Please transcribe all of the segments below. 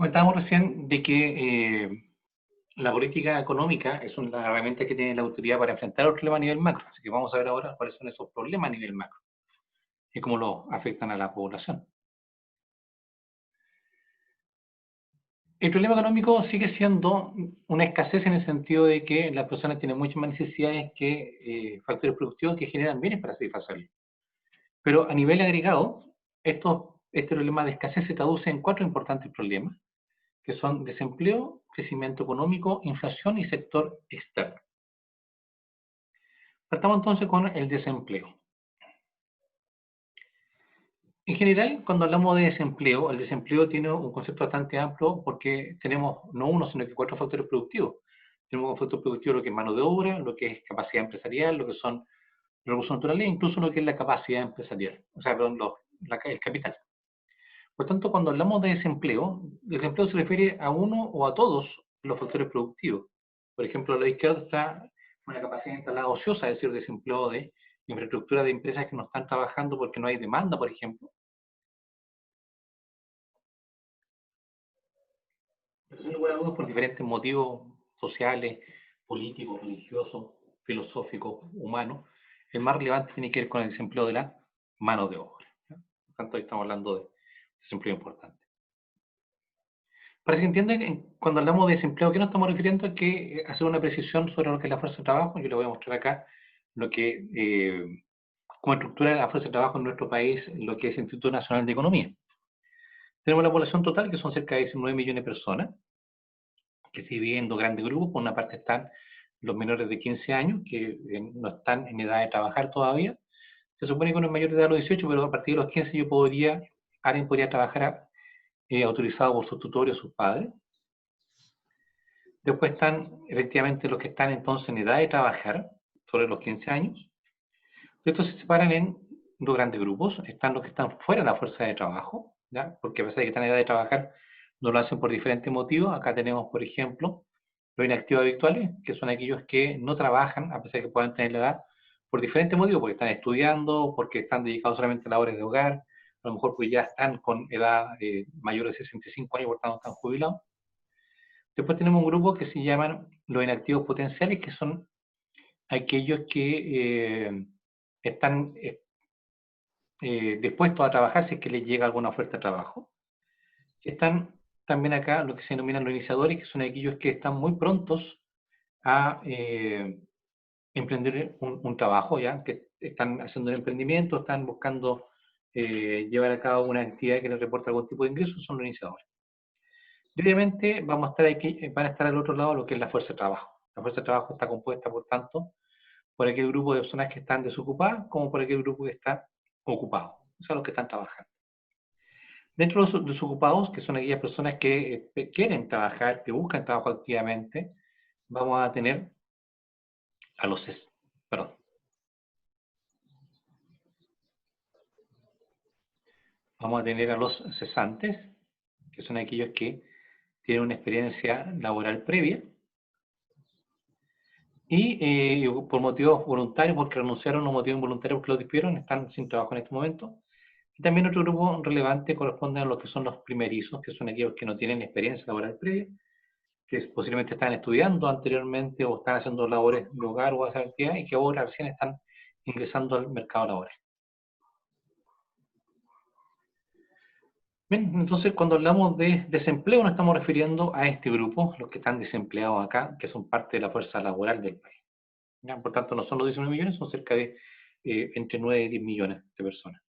Comentábamos recién de que la política económica es una herramienta que tiene la autoridad para enfrentar los problemas a nivel macro. Así que vamos a ver ahora cuáles son esos problemas a nivel macro y cómo los afectan a la población. El problema económico sigue siendo una escasez en el sentido de que las personas tienen muchas más necesidades que factores productivos que generan bienes para satisfacerlos. Pero a nivel agregado, este problema de escasez se traduce en cuatro importantes problemas, que son desempleo, crecimiento económico, inflación y sector externo. Partamos entonces con el desempleo. En general, cuando hablamos de desempleo, el desempleo tiene un concepto bastante amplio porque tenemos no uno, sino que cuatro factores productivos. Tenemos un factor productivo lo que es mano de obra, lo que es capacidad empresarial, lo que son recursos naturales, e incluso lo que es la capacidad empresarial, o sea, perdón, el capital. Por tanto, cuando hablamos de desempleo se refiere a uno o a todos los factores productivos. Por ejemplo, a la izquierda está una capacidad instalada ociosa, es decir, desempleo de infraestructura de empresas que no están trabajando porque no hay demanda, por ejemplo. Pero sin lugar a dudas, por diferentes motivos sociales, políticos, religiosos, filosóficos, humanos, el más relevante tiene que ver con el desempleo de la mano de obra. Por tanto, ahí estamos hablando de desempleo importante. Para que entiendan, cuando hablamos de desempleo, ¿qué nos estamos refiriendo? Es que hacer una precisión sobre lo que es la fuerza de trabajo. Yo le voy a mostrar acá lo que, cómo estructura la fuerza de trabajo en nuestro país, lo que es el Instituto Nacional de Economía. Tenemos la población total, que son cerca de 19 millones de personas, que se divide en dos grandes grupos. Por una parte están los menores de 15 años, que no están en edad de trabajar todavía. Se supone que uno es mayor de edad a los 18, pero a partir de los 15 alguien podría trabajar autorizado por sus tutores o sus padres. Después están efectivamente los que están entonces en edad de trabajar, sobre los 15 años. Estos se separan en dos grandes grupos. Están los que están fuera de la fuerza de trabajo, ¿ya? Porque a pesar de que están en edad de trabajar, no lo hacen por diferentes motivos. Acá tenemos, por ejemplo, los inactivos habituales, que son aquellos que no trabajan, a pesar de que puedan tener la edad, por diferentes motivos, porque están estudiando, porque están dedicados solamente a labores de hogar, a lo mejor pues ya están con edad mayor de 65 años, por tanto están jubilados. Después tenemos un grupo que se llaman los inactivos potenciales, que son aquellos que están dispuestos a trabajar si es que les llega alguna oferta de trabajo. Están también acá lo que se denominan los iniciadores, que son aquellos que están muy prontos a emprender un trabajo, ¿ya? Que están haciendo un emprendimiento, están buscando llevar a cabo una actividad que les reporta algún tipo de ingreso, son los iniciadores. Y obviamente vamos a estar aquí, van a estar al otro lado lo que es la fuerza de trabajo. La fuerza de trabajo está compuesta, por tanto, por aquel grupo de personas que están desocupadas, como por aquel grupo que está ocupado, o sea, los que están trabajando. Dentro de los desocupados, que son aquellas personas que quieren trabajar, que buscan trabajo activamente, vamos a tener a los, perdón, vamos a tener a los cesantes, que son aquellos que tienen una experiencia laboral previa, y por motivos voluntarios, porque renunciaron o motivos involuntarios porque los despidieron, están sin trabajo en este momento. Y también otro grupo relevante corresponde a los que son los primerizos, que son aquellos que no tienen experiencia laboral previa, que posiblemente están estudiando anteriormente o están haciendo labores de hogar o esa actividad y que ahora recién están ingresando al mercado laboral. Bien, entonces cuando hablamos de desempleo nos estamos refiriendo a este grupo, los que están desempleados acá, que son parte de la fuerza laboral del país. ¿Ya? Por tanto, no son los 19 millones, son cerca de entre 9 y 10 millones de personas.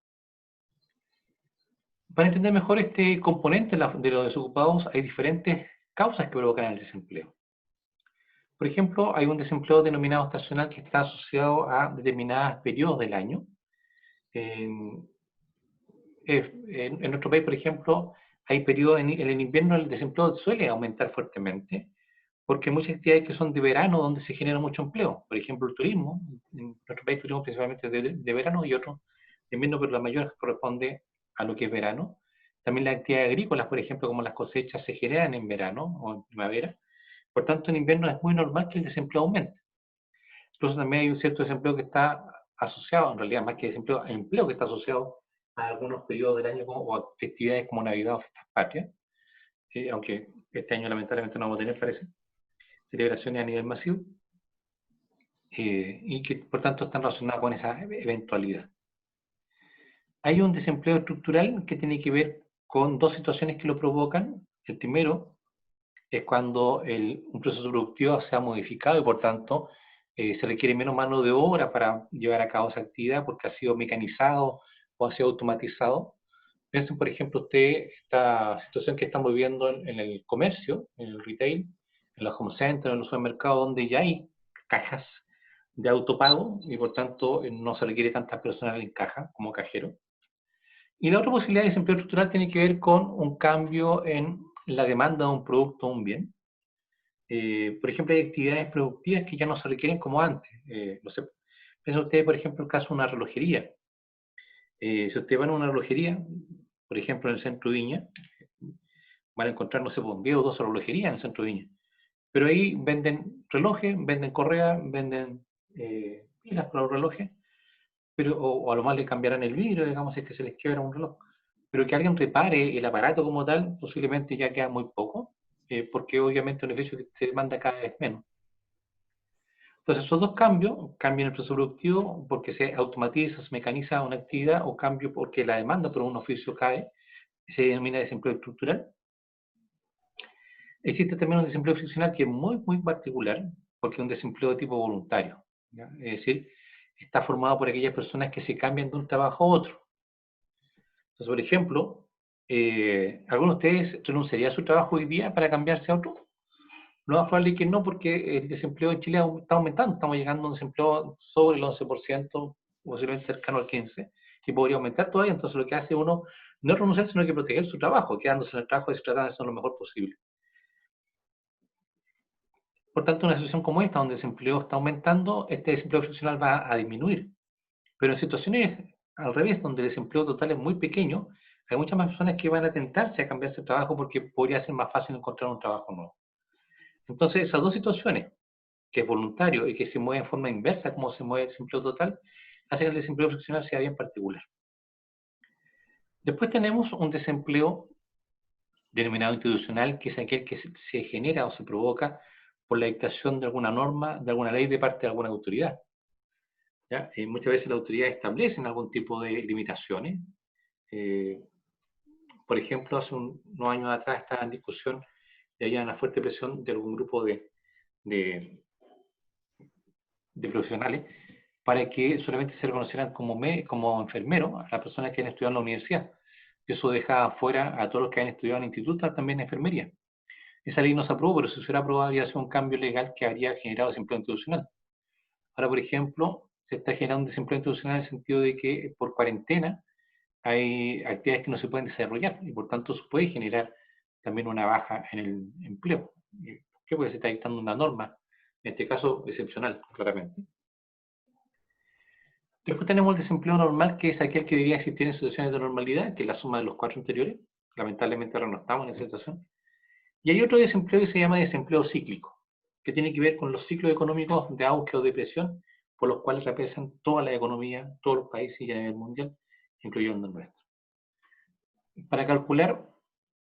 Para entender mejor este componente de los desocupados, hay diferentes causas que provocan el desempleo. Por ejemplo, hay un desempleo denominado estacional que está asociado a determinados periodos del año. En nuestro país, por ejemplo, hay periodos en el invierno el desempleo suele aumentar fuertemente, porque hay muchas actividades que son de verano donde se genera mucho empleo. Por ejemplo, el turismo. En nuestro país turismo principalmente de verano y otro de invierno, pero la mayor corresponde a lo que es verano. También las actividades agrícolas, por ejemplo, como las cosechas, se generan en verano o en primavera. Por tanto, en invierno es muy normal que el desempleo aumente. Incluso también hay un cierto desempleo que está asociado, en realidad más que desempleo, hay empleo que está asociado a algunos periodos del año o a festividades como Navidad o Fiestas Patrias. aunque este año lamentablemente no vamos a tener, parece, celebraciones a nivel masivo, y que por tanto están relacionadas con esa eventualidad. Hay un desempleo estructural que tiene que ver con dos situaciones que lo provocan. El primero es cuando un proceso productivo se ha modificado y por tanto se requiere menos mano de obra para llevar a cabo esa actividad porque ha sido mecanizado o ha sido automatizado. Piensen, por ejemplo, usted esta situación que estamos viviendo en el comercio, en el retail, en los home centers, en los supermercados, donde ya hay cajas de autopago y por tanto no se requiere tanta personal en caja como cajero. Y la otra posibilidad de desempleo estructural tiene que ver con un cambio en la demanda de un producto o un bien. Por ejemplo, hay actividades productivas que ya no se requieren como antes. No sé, piensa usted, por ejemplo, el caso de una relojería. Si usted va a una relojería, por ejemplo, en el centro de Viña, van a encontrar, no sé, un 10 o 12 relojerías en el centro de Viña. Pero ahí venden relojes, venden correas, venden pilas para los relojes, pero, o a lo más le cambiarán el vidrio, digamos, si es que se les quiebra un reloj. Pero que alguien repare el aparato como tal, posiblemente ya queda muy poco, porque obviamente un edificio que se demanda cada vez menos. Entonces, esos dos cambios, cambio en el proceso productivo porque se automatiza, se mecaniza una actividad, o cambio porque la demanda por un oficio cae, se denomina desempleo estructural. Existe también un desempleo funcional que es muy, muy particular, porque es un desempleo de tipo voluntario. ¿Ya? Es decir, está formado por aquellas personas que se cambian de un trabajo a otro. Entonces, por ejemplo, ¿alguno de ustedes renunciaría a su trabajo hoy día para cambiarse a otro? Lo más probable es que no, porque el desempleo en Chile está aumentando. Estamos llegando a un desempleo sobre el 11%, posiblemente cercano al 15%, que podría aumentar todavía. Entonces, lo que hace uno no es renunciar, sino que proteger su trabajo, quedándose en el trabajo y tratando de hacer lo mejor posible. Por tanto, una situación como esta, donde el desempleo está aumentando, este desempleo funcional va a disminuir. Pero en situaciones al revés, donde el desempleo total es muy pequeño, hay muchas más personas que van a tentarse a cambiarse de trabajo porque podría ser más fácil encontrar un trabajo nuevo. Entonces, esas dos situaciones, que es voluntario y que se mueve en forma inversa como se mueve el desempleo total, hacen que el desempleo funcional sea bien particular. Después tenemos un desempleo denominado institucional, que es aquel que se genera o se provoca por la dictación de alguna norma, de alguna ley de parte de alguna autoridad. ¿Ya? Muchas veces las autoridades establecen algún tipo de limitaciones. Por ejemplo, hace unos años atrás estaba en discusión y había una fuerte presión de algún grupo de profesionales para que solamente se reconocieran como enfermeros a las personas que han estudiado en la universidad. Eso dejaba fuera a todos los que han estudiado en institutos, también en enfermería. Esa ley no se aprobó, pero si se hubiera aprobado habría sido un cambio legal que habría generado desempleo institucional. Ahora, por ejemplo, se está generando desempleo institucional en el sentido de que por cuarentena hay actividades que no se pueden desarrollar y por tanto se puede generar también una baja en el empleo. ¿Por qué? Porque se está dictando una norma, en este caso excepcional, claramente. Después tenemos el desempleo normal, que es aquel que debería existir en situaciones de normalidad, que es la suma de los cuatro anteriores. Lamentablemente ahora no estamos en esa situación. Y hay otro desempleo que se llama desempleo cíclico, que tiene que ver con los ciclos económicos de auge o depresión, por los cuales representan toda la economía, todos los países y a nivel mundial, incluyendo el nuestro. Para calcular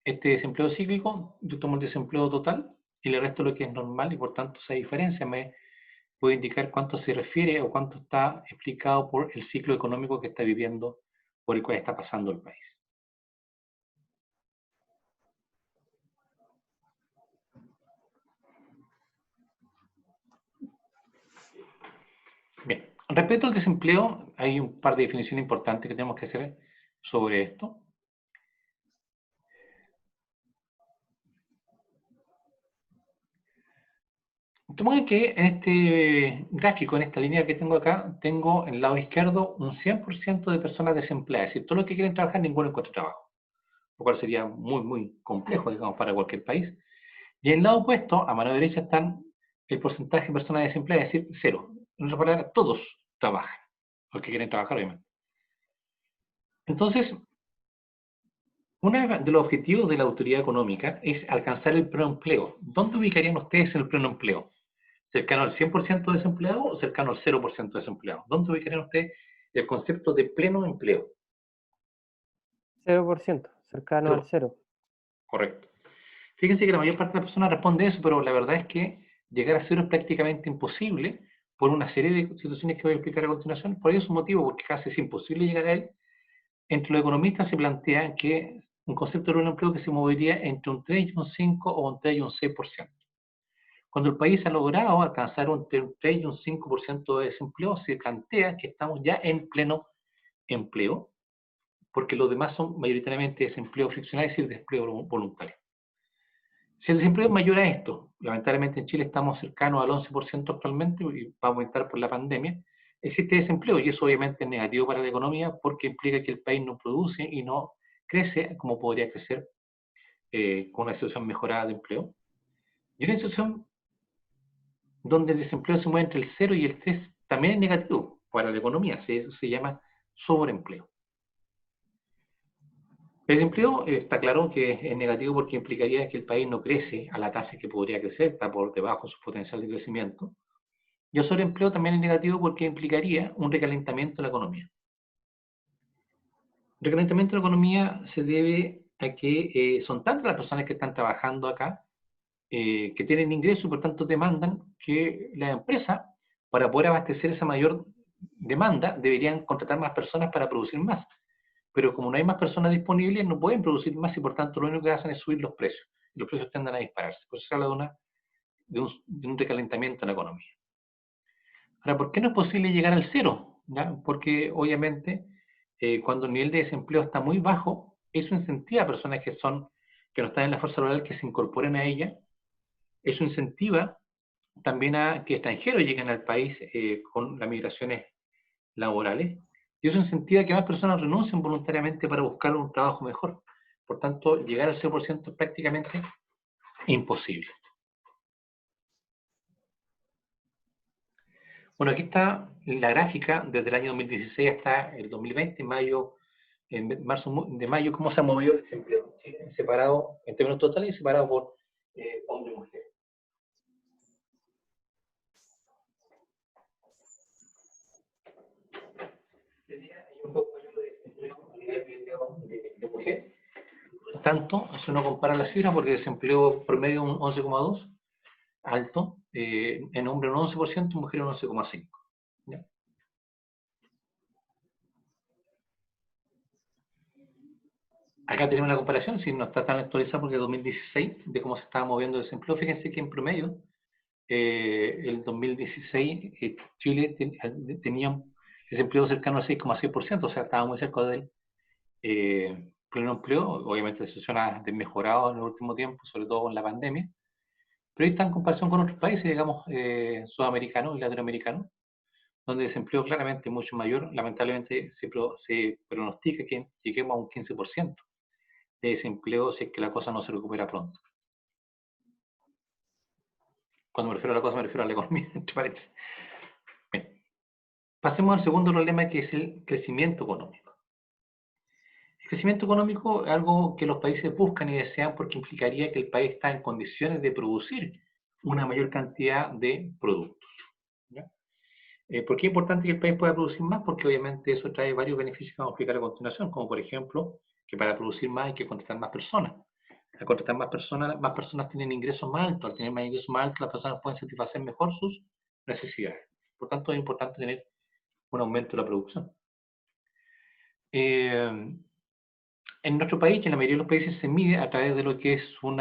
este desempleo cíclico, yo tomo el desempleo total y le resto lo que es normal y por tanto esa diferencia me puede indicar cuánto se refiere o cuánto está explicado por el ciclo económico que está viviendo, por el cual está pasando el país. Bien, respecto al desempleo, hay un par de definiciones importantes que tenemos que hacer sobre esto. Supongan que en este gráfico, en esta línea que tengo acá, tengo en el lado izquierdo un 100% de personas desempleadas, es decir, todos los que quieren trabajar, ninguno encuentra trabajo, lo cual sería muy, muy complejo, digamos, para cualquier país. Y en el lado opuesto, a mano derecha, están el porcentaje de personas desempleadas, es decir, cero. En otras palabras, todos trabajan, los que quieren trabajar, obviamente. Entonces, uno de los objetivos de la autoridad económica es alcanzar el pleno empleo. ¿Dónde ubicarían ustedes el pleno empleo? ¿Cercano al 100% de desempleado o cercano al 0% de desempleado? ¿Dónde ubicarían ustedes el concepto de pleno empleo? 0%, cercano al Cero. cero. Correcto. Fíjense que la mayor parte de las personas responde eso, pero la verdad es que llegar a cero es prácticamente imposible por una serie de situaciones que voy a explicar a continuación. Por eso es un motivo, porque casi es imposible llegar a él. Entre los economistas se plantea que un concepto de un empleo que se movería entre un 3 y un 5 o un 3 y un 6%. Cuando el país ha logrado alcanzar un 3 y un 5% de desempleo, se plantea que estamos ya en pleno empleo, porque los demás son mayoritariamente desempleo friccional, es decir, desempleo voluntario. Si el desempleo es mayor a esto, lamentablemente en Chile estamos cercanos al 11% actualmente y va a aumentar por la pandemia, existe desempleo y eso obviamente es negativo para la economía porque implica que el país no produce y no crece como podría crecer con una situación mejorada de empleo. Y una situación donde el desempleo se mueve entre el 0 y el 3 también es negativo para la economía, eso se llama sobreempleo. El desempleo está claro que es negativo porque implicaría que el país no crece a la tasa que podría crecer, está por debajo de su potencial de crecimiento. Y el sobreempleo también es negativo porque implicaría un recalentamiento de la economía. El recalentamiento de la economía se debe a que son tantas las personas que están trabajando acá, que tienen ingresos y por tanto demandan que la empresa, para poder abastecer esa mayor demanda, deberían contratar más personas para producir más. Pero como no hay más personas disponibles, no pueden producir más y por tanto lo único que hacen es subir los precios. Y los precios tienden a dispararse. Por eso se habla de un recalentamiento en la economía. Ahora, ¿por qué no es posible llegar al cero? ¿Ya? Porque obviamente cuando el nivel de desempleo está muy bajo, eso incentiva a personas que no están en la fuerza laboral que se incorporen a ella. Eso incentiva también a que extranjeros lleguen al país con las migraciones laborales. Y eso incentiva que más personas renuncien voluntariamente para buscar un trabajo mejor. Por tanto, llegar al 0% es prácticamente imposible. Bueno, aquí está la gráfica desde el año 2016 hasta el 2020, en marzo de mayo, cómo se ha movido el desempleo, ¿sí? Separado en términos totales y separado por hombre y mujer. Hay un poco de mujer. Por tanto, si uno compara las cifras, porque el desempleo promedio un 11,2, alto, en hombre un 11%, en mujer un 11,5. Acá tenemos una comparación, si no está tan actualizada porque es 2016, de cómo se estaba moviendo el desempleo. Fíjense que en promedio, el 2016, Chile tenía un desempleo cercano al 6,6%, o sea, estaba muy cerca del pleno empleo. Obviamente la situación ha desmejorado en el último tiempo, sobre todo con la pandemia, pero ahí está en comparación con otros países, digamos, sudamericanos y latinoamericanos, donde el desempleo claramente es mucho mayor. Lamentablemente se pronostica que lleguemos a un 15% de desempleo si es que la cosa no se recupera pronto. Cuando me refiero a la cosa, me refiero a la economía, entre paréntesis. Bien. Pasemos al segundo problema, que es el crecimiento económico. El crecimiento económico es algo que los países buscan y desean porque implicaría que el país está en condiciones de producir una mayor cantidad de productos. ¿Ya? ¿Por qué es importante que el país pueda producir más? Porque obviamente eso trae varios beneficios que vamos a explicar a continuación, como por ejemplo, que para producir más hay que contratar más personas. Al contratar más personas tienen ingresos más altos. Al tener más ingresos más altos, las personas pueden satisfacer mejor sus necesidades. Por tanto, es importante tener un aumento de la producción. En nuestro país, en la mayoría de los países, se mide a través de lo que es un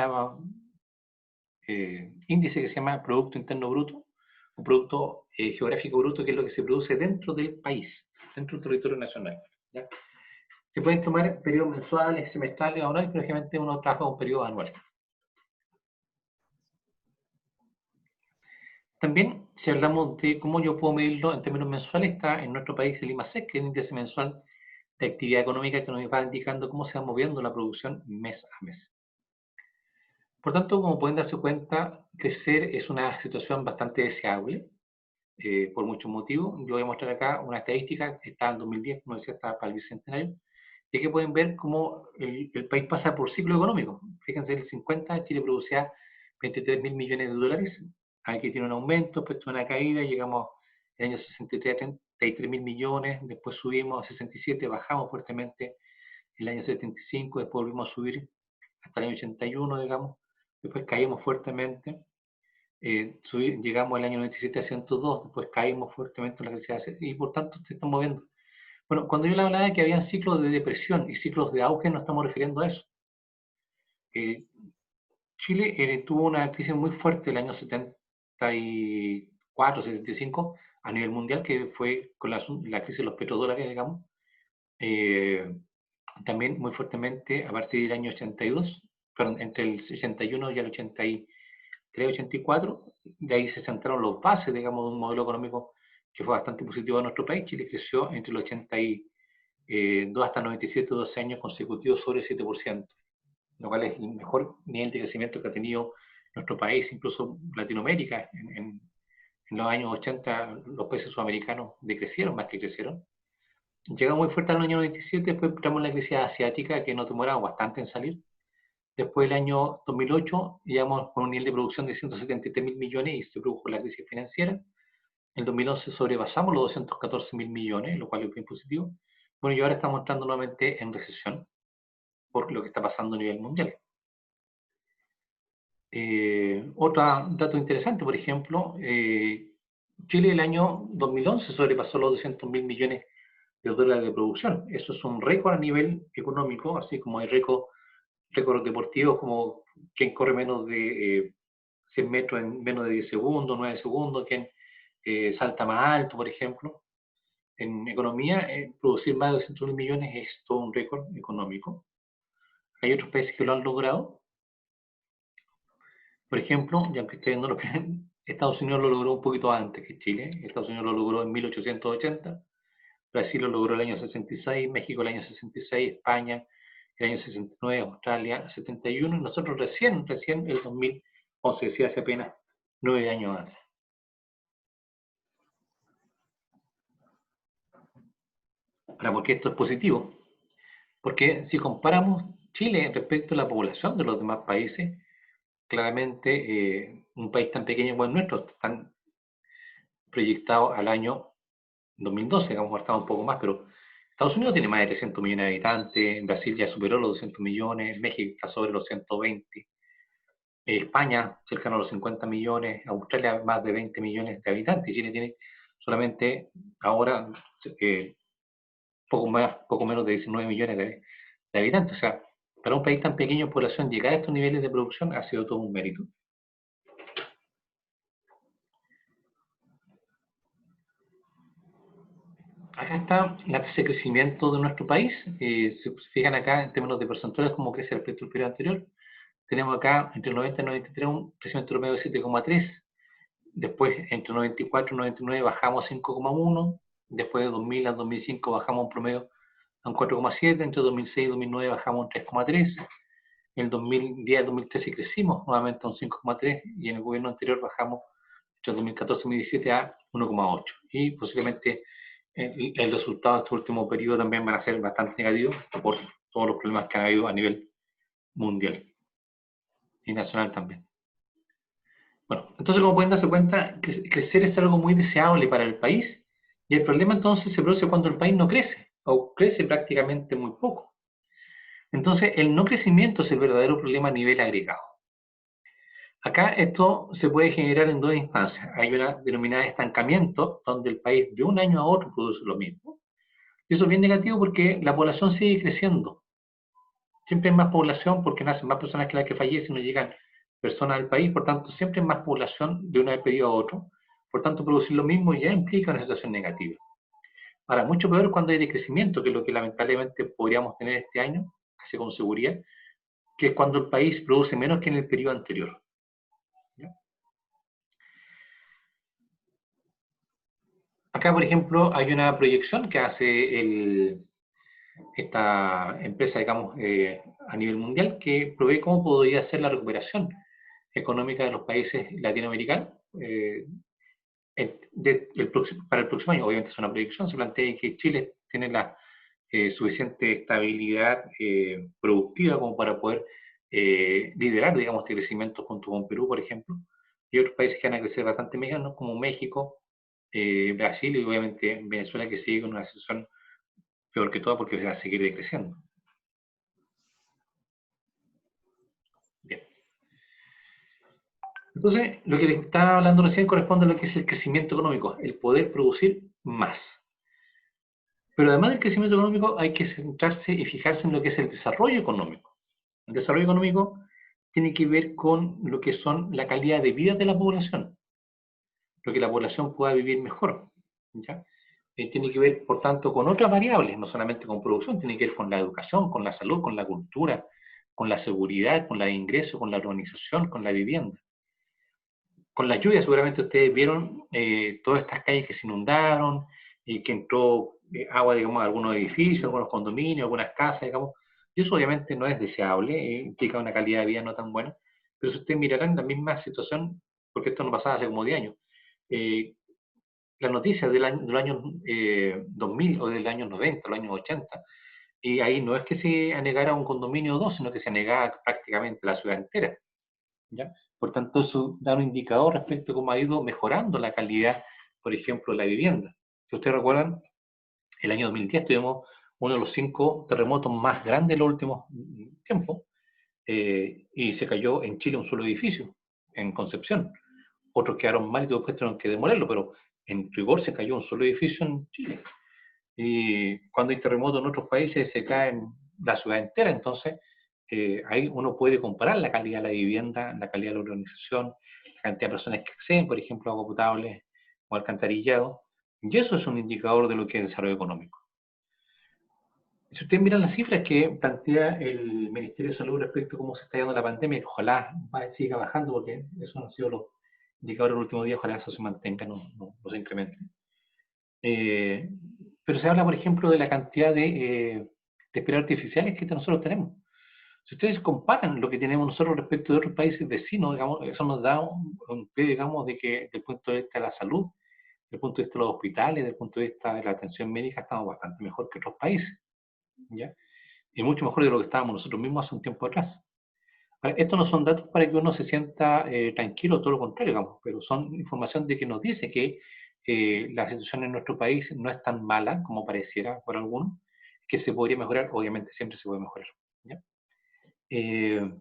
índice que se llama Producto Interno Bruto, o Producto Geográfico Bruto, que es lo que se produce dentro del país, dentro del territorio nacional. ¿Ya? Se pueden tomar periodos mensuales, semestrales, anuales, pero generalmente uno trabaja con periodos anuales. También, si hablamos de cómo yo puedo medirlo en términos mensuales, está en nuestro país el IMASEC, que es el índice mensual de actividad económica que nos va indicando cómo se va moviendo la producción mes a mes. Por tanto, como pueden darse cuenta, crecer es una situación bastante deseable, por muchos motivos. Yo voy a mostrar acá una estadística que está en 2010, como decía, está para el Bicentenario, y que pueden ver cómo el país pasa por ciclo económico. Fíjense, en el 50 Chile producía 23.000 millones de dólares, aquí tiene un aumento, después tuvo una caída, llegamos en el año 63 a 33.000 millones, después subimos a 67, bajamos fuertemente en el año 75, después volvimos a subir hasta el año 81, digamos, después caímos fuertemente, llegamos al año 97 a 102, después caímos fuertemente en la crisis y por tanto se están moviendo. Bueno, cuando yo le hablaba de que había ciclos de depresión y ciclos de auge, no estamos refiriendo a eso. Chile tuvo una crisis muy fuerte el año 74, 75 a nivel mundial, que fue con la crisis de los petrodólares, digamos. También muy fuertemente a partir del año 82, perdón, entre el 61 y el 83, 84, de ahí se centraron los bases, digamos, de un modelo económico que fue bastante positivo en nuestro país. Chile creció entre el 82 hasta 97, 12 años consecutivos sobre el 7%, lo cual es el mejor nivel de crecimiento que ha tenido nuestro país, incluso Latinoamérica. En los años 80 los países sudamericanos decrecieron más que crecieron. Llegamos muy fuerte al año 97, después entramos en la crisis asiática, que nos demoramos bastante en salir. Después del año 2008 llegamos con un nivel de producción de 173.000 millones y se produjo la crisis financiera. En el 2011 sobrepasamos los 214.000 millones, lo cual es bien positivo. Bueno, y ahora estamos entrando nuevamente en recesión por lo que está pasando a nivel mundial. Otro dato interesante, por ejemplo, Chile el año 2011 sobrepasó los 200.000 millones de dólares de producción. Eso es un récord a nivel económico, así como hay récords deportivos como quien corre menos de 100 metros en menos de 10 segundos, 9 segundos, quien salta más alto, por ejemplo. En economía, producir más de 200.000 millones es todo un récord económico. Hay otros países que lo han logrado. Por ejemplo, y aunque ustedes no lo crean, Estados Unidos lo logró un poquito antes que Chile. Estados Unidos lo logró en 1880, Brasil lo logró el año 66, México el año 66, España el año 69, Australia 71, y nosotros recién el 2011, decía hace apenas 9 años antes. Ahora, ¿por qué esto es positivo? Porque si comparamos Chile respecto a la población de los demás países, claramente un país tan pequeño como el nuestro, tan proyectado al año 2012, digamos, estaba un poco más, pero Estados Unidos tiene más de 300 millones de habitantes, Brasil ya superó los 200 millones, México está sobre los 120, España cercano a los 50 millones, Australia más de 20 millones de habitantes, y Chile tiene solamente ahora poco menos de 19 millones de habitantes. O sea, para un país tan pequeño en población llegar a estos niveles de producción ha sido todo un mérito. Acá está la tasa de crecimiento de nuestro país. Si se fijan acá en términos de porcentuales cómo crece respecto al periodo anterior, tenemos acá entre el 90 y el 93 un crecimiento promedio de 7,3. Después, entre 94 y 99 bajamos a 5,1. Después de 2000 al 2005 bajamos un promedio a un 4,7. Entre 2006 y 2009 bajamos a un 3,3. En el 2010 al 2013 crecimos nuevamente a un 5,3. Y en el gobierno anterior bajamos entre 2014 y 2017 a 1,8. Y posiblemente el resultado de este último periodo también van a ser bastante negativos por todos los problemas que ha habido a nivel mundial y nacional también. Bueno, entonces como pueden darse cuenta, crecer es algo muy deseable para el país, y el problema entonces se produce cuando el país no crece, o crece prácticamente muy poco. Entonces el no crecimiento es el verdadero problema a nivel agregado. Acá esto se puede generar en dos instancias. Hay una denominada estancamiento, donde el país de un año a otro produce lo mismo. Y eso es bien negativo porque la población sigue creciendo. Siempre hay más población porque nacen más personas que las que fallecen, no llegan personas al país, por tanto siempre hay más población de un periodo a otro. Por tanto, producir lo mismo ya implica una situación negativa. Ahora, mucho peor cuando hay decrecimiento, que es lo que lamentablemente podríamos tener este año, casi con seguridad, que es cuando el país produce menos que en el periodo anterior. ¿Ya? Acá, por ejemplo, hay una proyección que hace esta empresa, digamos, a nivel mundial, que provee cómo podría ser la recuperación económica de los países latinoamericanos para el próximo año. Obviamente es una proyección, se plantea que Chile tiene la suficiente estabilidad productiva como para poder liderar, digamos, este crecimiento junto con Perú, por ejemplo, y otros países que van a crecer bastante menos, como México, Brasil y obviamente Venezuela, que sigue con una situación peor que toda porque se va a seguir decreciendo. Bien. Entonces, lo que les estaba hablando recién corresponde a lo que es el crecimiento económico, el poder producir más. Pero además del crecimiento económico hay que centrarse y fijarse en lo que es el desarrollo económico. El desarrollo económico tiene que ver con lo que son la calidad de vida de la población, lo que la población pueda vivir mejor. ¿Ya? Tiene que ver, por tanto, con otras variables, no solamente con producción, tiene que ver con la educación, con la salud, con la cultura, con la seguridad, con la ingreso, con la urbanización, con la vivienda. Con la lluvia, seguramente ustedes vieron todas estas calles que se inundaron y que entró agua, digamos, a algunos edificios, algunos condominios, algunas casas, digamos. Y eso obviamente no es deseable, implica una calidad de vida no tan buena. Pero si ustedes mirarán la misma situación, porque esto no pasaba hace como 10 años, eh, las noticias del año 2000 o del año 90, los años 80, y ahí no es que se anegara un condominio o dos, sino que se anegaba prácticamente la ciudad entera. ¿Ya? Por tanto, eso da un indicador respecto a cómo ha ido mejorando la calidad, por ejemplo, de la vivienda. Si ustedes recuerdan, el año 2010 tuvimos uno de los 5 terremotos más grandes de los últimos tiempos, y se cayó en Chile un solo edificio, en Concepción. Otros quedaron mal y después tuvieron que demolerlo, pero en rigor se cayó un solo edificio en Chile. Y cuando hay terremotos en otros países se cae la ciudad entera, entonces ahí uno puede comparar la calidad de la vivienda, la calidad de la urbanización, la cantidad de personas que acceden, por ejemplo, a agua potable o alcantarillado, y eso es un indicador de lo que es el desarrollo económico. Si ustedes miran las cifras que plantea el Ministerio de Salud respecto a cómo se está llevando la pandemia, que ojalá siga bajando, porque eso han sido los indicadores del último día, ojalá eso se mantenga, no se incremente. Pero se habla, por ejemplo, de la cantidad de respiradores artificiales que nosotros tenemos. Si ustedes comparan lo que tenemos nosotros respecto de otros países vecinos, digamos, eso nos da un pie, digamos, de que desde el punto de vista de la salud, desde el punto de vista de los hospitales, desde el punto de vista de la atención médica, estamos bastante mejor que otros países, ¿ya? Y mucho mejor de lo que estábamos nosotros mismos hace un tiempo atrás. Ahora, estos no son datos para que uno se sienta tranquilo, todo lo contrario, digamos, pero son información de que nos dice que la situación en nuestro país no es tan mala como pareciera por algunos, que se podría mejorar, obviamente siempre se puede mejorar, ¿ya? Eh,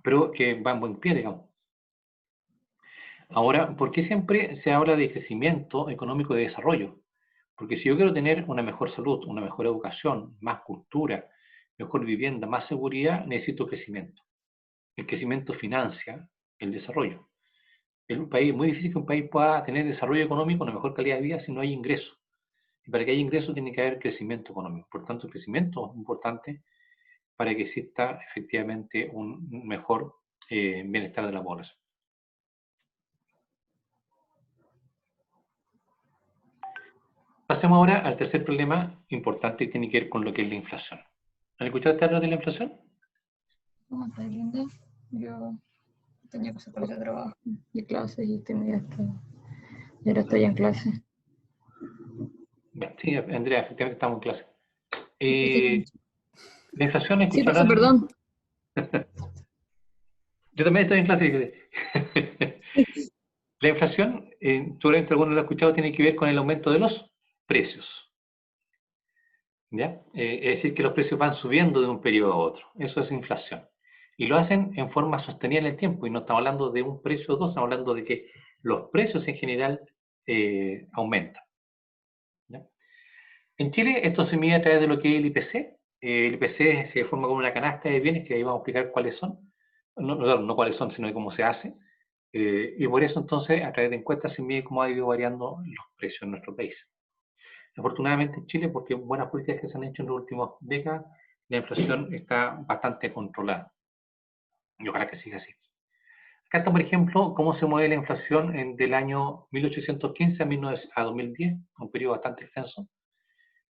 pero que va en buen pie, digamos. Ahora, ¿por qué siempre se habla de crecimiento económico y de desarrollo? Porque si yo quiero tener una mejor salud, una mejor educación, más cultura, mejor vivienda, más seguridad, necesito crecimiento. El crecimiento financia el desarrollo. Es un país muy difícil que un país pueda tener desarrollo económico, una mejor calidad de vida si no hay ingresos. Y para que haya ingresos tiene que haber crecimiento económico. Por tanto, el crecimiento es importante para que exista efectivamente un mejor bienestar de la población. Pasemos ahora al tercer problema importante que tiene que ver con lo que es la inflación. ¿Han escuchado hablar de la inflación? ¿Cómo estás, Linda? Yo tenía cosas para hacer trabajo y clases y y ahora estoy en clase. Sí, Andrea, efectivamente estamos en clase. Sí, La inflación, sí, escuchado profe, hablar de... perdón. Yo también estoy en clase. La inflación, seguramente algunos lo han escuchado, tiene que ver con el aumento de los precios. ¿Ya? Es decir, que los precios van subiendo de un periodo a otro. Eso es inflación. Y lo hacen en forma sostenida en el tiempo. Y no estamos hablando de un precio o dos, estamos hablando de que los precios en general aumentan. ¿Ya? En Chile esto se mide a través de lo que es el IPC. El IPC se forma como una canasta de bienes que ahí vamos a explicar cuáles son. No cuáles son, sino cómo se hace. Y por eso entonces a través de encuestas se mide cómo ha ido variando los precios en nuestro país. Afortunadamente en Chile, porque buenas políticas que se han hecho en las últimas décadas, la inflación está bastante controlada. Y ojalá que siga así. Acá está, por ejemplo, cómo se mueve la inflación del año 1815 a 2010, un periodo bastante extenso.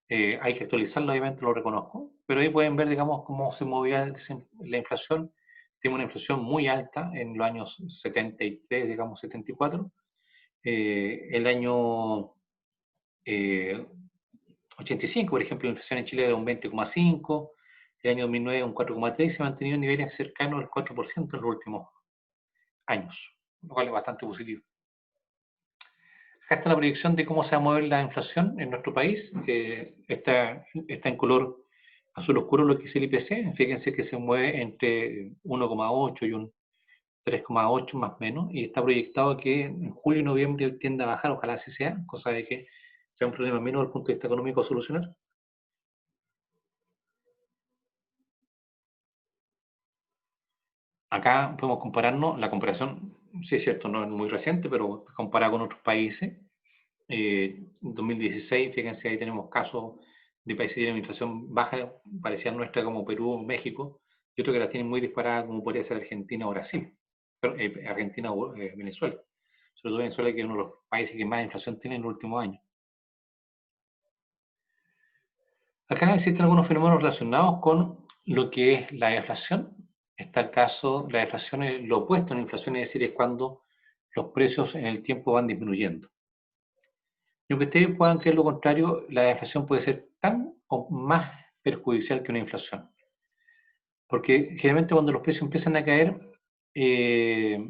Hay que actualizarlo, obviamente, lo reconozco, pero ahí pueden ver, digamos, cómo se movía la inflación. Tiene una inflación muy alta en los años 73, digamos, 74. El año 85, por ejemplo, la inflación en Chile era un 20,5, el año 2009 un 4,3, se ha mantenido en niveles cercanos al 4% en los últimos años, lo cual es bastante positivo. Acá está la proyección de cómo se va a mover la inflación en nuestro país. Está en color azul oscuro lo que es el IPC. Fíjense que se mueve entre 1,8 y un 3,8 más o menos, y está proyectado que en julio y noviembre tienda a bajar, ojalá así sea, cosa de que sea un problema menos desde el punto de vista económico a solucionar. Acá podemos compararnos, la comparación, sí es cierto, no es muy reciente, pero comparado con otros países, en 2016, fíjense, ahí tenemos casos de países que tienen inflación baja, parecía nuestra como Perú o México, y otros que la tienen muy disparada como podría ser Argentina o Brasil, pero, Argentina o Venezuela. Sobre todo Venezuela, que es uno de los países que más inflación tiene en los últimos años. Acá existen algunos fenómenos relacionados con lo que es la deflación. Está el caso, la deflación es lo opuesto a la inflación, es decir, es cuando los precios en el tiempo van disminuyendo. Y aunque ustedes puedan creer lo contrario, la deflación puede ser tan o más perjudicial que una inflación. Porque generalmente cuando los precios empiezan a caer, eh,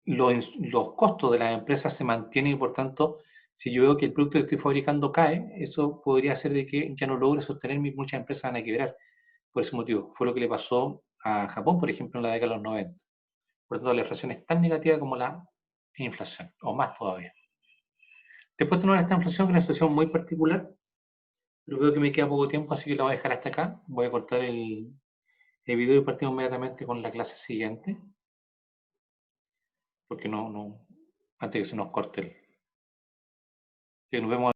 los costos de las empresas se mantienen y por tanto, si yo veo que el producto que estoy fabricando cae, eso podría hacer de que ya no logre sostenerme y muchas empresas van a quebrar. Por ese motivo, fue lo que le pasó a Japón, por ejemplo, en la década de los 90. Por lo tanto, la inflación es tan negativa como la inflación, o más todavía. Después tenemos esta inflación, que es una situación muy particular, pero veo que me queda poco tiempo, así que la voy a dejar hasta acá. Voy a cortar el video y partimos inmediatamente con la clase siguiente, porque no, antes que se nos corte el... Que nos vemos